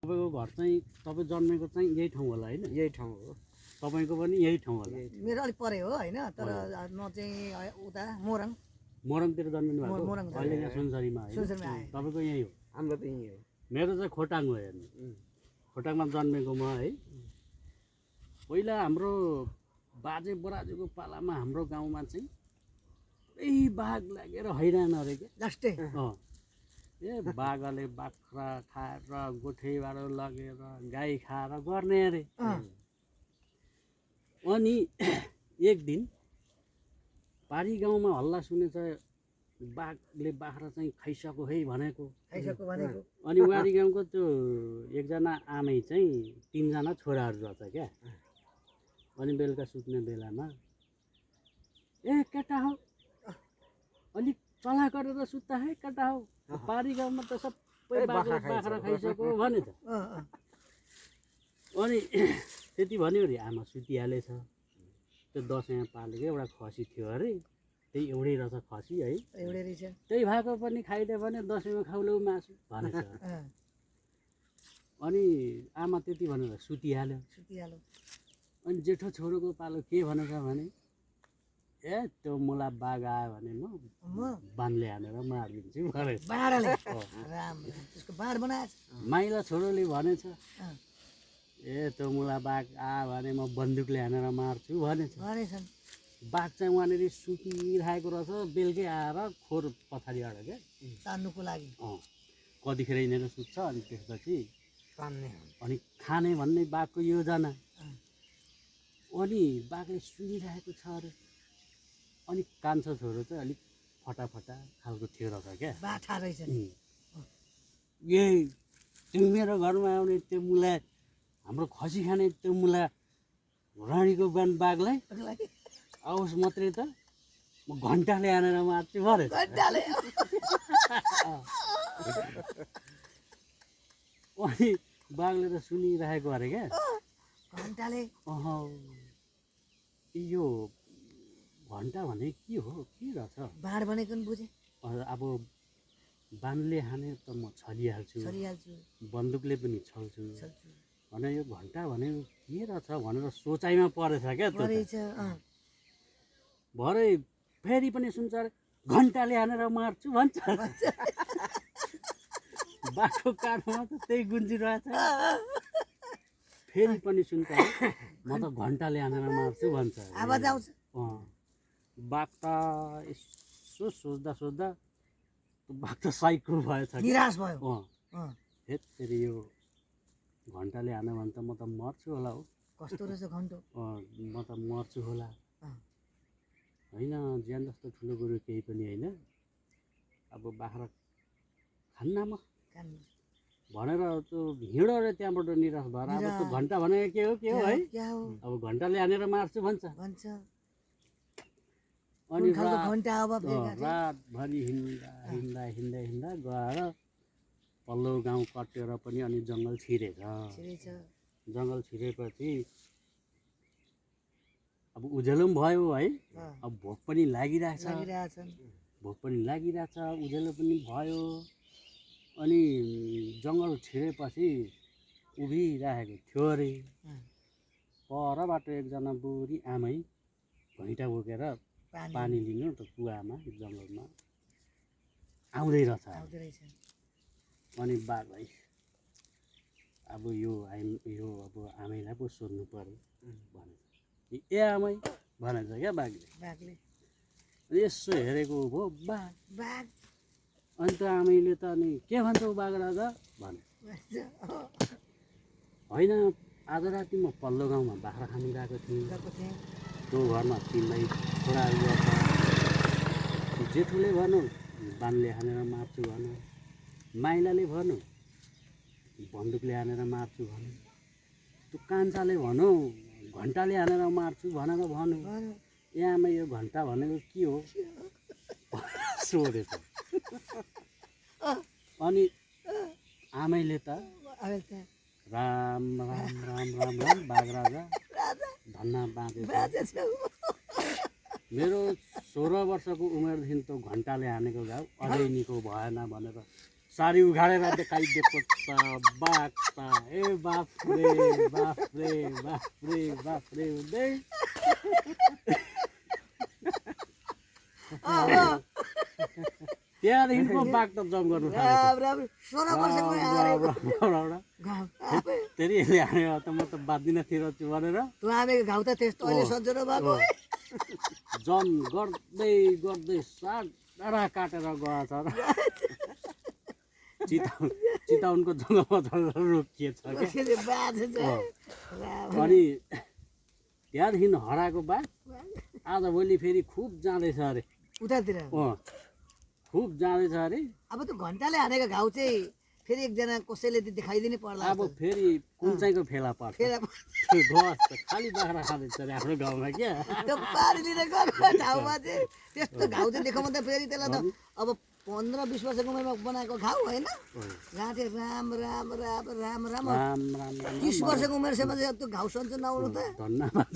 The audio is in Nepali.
तपाईँको घर चाहिँ तपाईँ जन्मेको चाहिँ यही ठाउँ होला होइन? यही ठाउँ हो। तपाईँको पनि यही ठाउँ होला? मेरो अलिक परे हो होइन, तर म चाहिँ उता मोरङ मोरङतिर जन्मिनु भएको? मोरङ अहिले यहाँ सुनसरीमा होइन? सुनसरीमा आएँ। तपाईँको यही हो? हाम्रो पनि यही हो। मेरो चाहिँ खोटाङ हो हेर्नु। खोटाङमा जन्मेको म है। पहिला हाम्रो बाजे बराजुको पालामा हाम्रो गाउँमा चाहिँ पुरै बाघ लागेर हैरान अरे क्या। लास्टै ए बाघले बाख्रा खाएर गोठेबाट लगेर गाई खाएर गर्ने अरे। अनि एक दिन पारी गाउँमा हल्ला सुनेछ बाघले बाख्रा चाहिँ खाइसक्यो है भनेको। अनि वारी गाउँको त्यो एकजना आमै चाहिँ 3 जना छोराहरू रहेछ क्या। अनि बेलुका सुत्ने बेलामा ए केटा हो अलिक चला गरेर सुत्ता है केटा हो, पारी गाउँमा त सबै बाघले बाख्रा खाइसक्यो भने त। अनि त्यति भन्यो अरे आमा सुतिहालेछ। त्यो दसैँमा पालेको एउटा खसी थियो अरे, त्यही एउटै रहेछ खसी है, एउटै रहेछ। त्यही भएको पनि खाइदियो भने दसैँमा खाउलो मासु भनेछ। अनि आमा त्यति भनेर सुतिहाल्यो। अनि जेठो छोरोको पालो के भनेछ भने ए त्यो मुला बाघ आयो भने म बाँधले हानेर मारिदिन्छु भनेछ। माइला छोरोले भनेछ ए त्यो मुला बाघ आयो भने म बन्दुकले हानेर मार्छु भनेछ। बाघ चाहिँ वहाँनिर सुतिरहेको रहेछ, बेलुकै आएर खोर पछाडिबाट क्या तान्नुको लागि कतिखेर हिँडेर सुत्छ। अनि त्यसपछि अनि खाने भन्ने बाघको योजना। अनि बाघले सुनिरहेको छ अरे। अनि कान्छो छोरो चाहिँ अलिक फटाफटा खालको थियो रहेछ क्या। यही तिमी मेरो घरमा आउने त्यो मुला हाम्रो खसी खाने त्यो मुला रानीको बाघलाई आओस् मात्रै त म घन्टाले हानेर मार्छु भने। अनि बाघले त सुनिरहेको अरे क्या। यो घन्टा भने के हो, के रहेछ? बाण भनेको नि बुझे। अब बाणले हाने त म छलिहाल्छु, बन्दुकले पनि छल्छु भने यो घन्टा भनेको के रहेछ भनेर सोचाइमा परेछ क्या। भरे फेरि पनि सुन्छ अरे घन्टाले हानेर मार्छु भन्छ। बाघको काठमा त त्यही गुन्जिरहेछ। फेरि पनि सुन्छ म त घन्टाले हानेर मार्छु भन्छ। आवाज आउँछ। बाघ त यसो सोच्दा सोच्दा बाघ त साइको भएछ, निराश भयो। फेरि यो घन्टाले हाने भने त म त मर्छु होला हो। कस्तो रहेछ घन्टो? म त मर्छु होला होइन, ज्यान जस्तो ठुलो कुरो केही पनि होइन। अब बाख्रा खान्न म भनेर त्यो हिँडो अरे त्यहाँबाट निराश भएर। अब त्यो घन्टा भनेको के हो है, अब घन्टाले हानेर मार्छु भन्छ। अनि रातभरि हिँड्दा गएर पल्लो गाउँ कटेर पनि अनि जङ्गल छिरेछ। जङ्गल छिरेपछि अब उज्यालो पनि भयो है, अब भोक पनि लागिरहेछ, उज्यालो पनि भयो। अनि जङ्गल छिरेपछि उभिरहेको थियो अरे परबाट एकजना बुढी आमै घैँटा बोकेर पानी लिनु त कुवामा जङ्गलमा आउँदै रहेछ। अनि बाघलाई अब यो अब आमैलाई पो सोध्नु पर्यो भनेछ। ए आमै भनेछ क्या बाघले। यसो हेरेको भयो बाघ। अनि त आमैले त अनि के भन्छौ बाघ राजा भने। होइन आज राति म पल्लो गाउँमा बाख्रा खानु गएको थिएँ, त्यो घरमा तिनलाई छोराहरू गर्छ। जेठोले भनौँ बाणले हानेर मार्छु भनौँ, माइलाले भनौँ बन्दुकले हानेर मार्छु भनौँ, त्यो कान्छाले भनौँ घन्टाले हानेर मार्छु भनेर भनौँ। यहाँमा यो घन्टा भनेको के हो सोधेछ। अनि आमैले त राम राम राम राम राम बाघ राजा धन्ना बाँचेछ। मेरो 16 वर्षको उमेरदेखि त घन्टाले हानेको घाउ अझै निको भएन भनेर साडी उघाडेर देखाइदिएको छ बाघ ए बाफ्रे बाफ्रे बाफ्रे बाफ्रे हुँदै त्यहाँदेखिको बाघ त जम्प गर्नु राम राम 16 वर्षको आएर फेरि यसले हान्यो त म त बाँच्दिन थिएँ भनेर तँ आमेको घाउ त त्यस्तो अहिले सन्चो नभएको जम गर्दै गर्दै सारा काटेर गएछ र चिताउनको जङ्गलमा रोकिएछ क्या अनि त्यहाँदेखि हराएको बाघ आजभोलि फेरि खुब जाँदैछ अरे उतातिर खुब जाँदैछ अरे अब त्यो घन्टाले हानेको घाउ चाहिँ फेरि एकजना कसैले त देखाइदिनै पर्ला अब फेरि कुन चाहिँको फेला पर्छ खालि बाख्रा खाँदैछ अरे हाम्रो गाउँमा क्या त्यो पारी लिएर गएको ठाउँमा चाहिँ त्यस्तो घाउ चाहिँ देखाउँ त फेरि त्यसलाई त अब 15-20 वर्षको उमेरमा बनाएको घाउ होइन जहाँ चाहिँ राम राम राम राम राम 30 वर्षको उमेरसम्म चाहिँ त्यो घाउ सन्चो नआउनु त धन्यवाद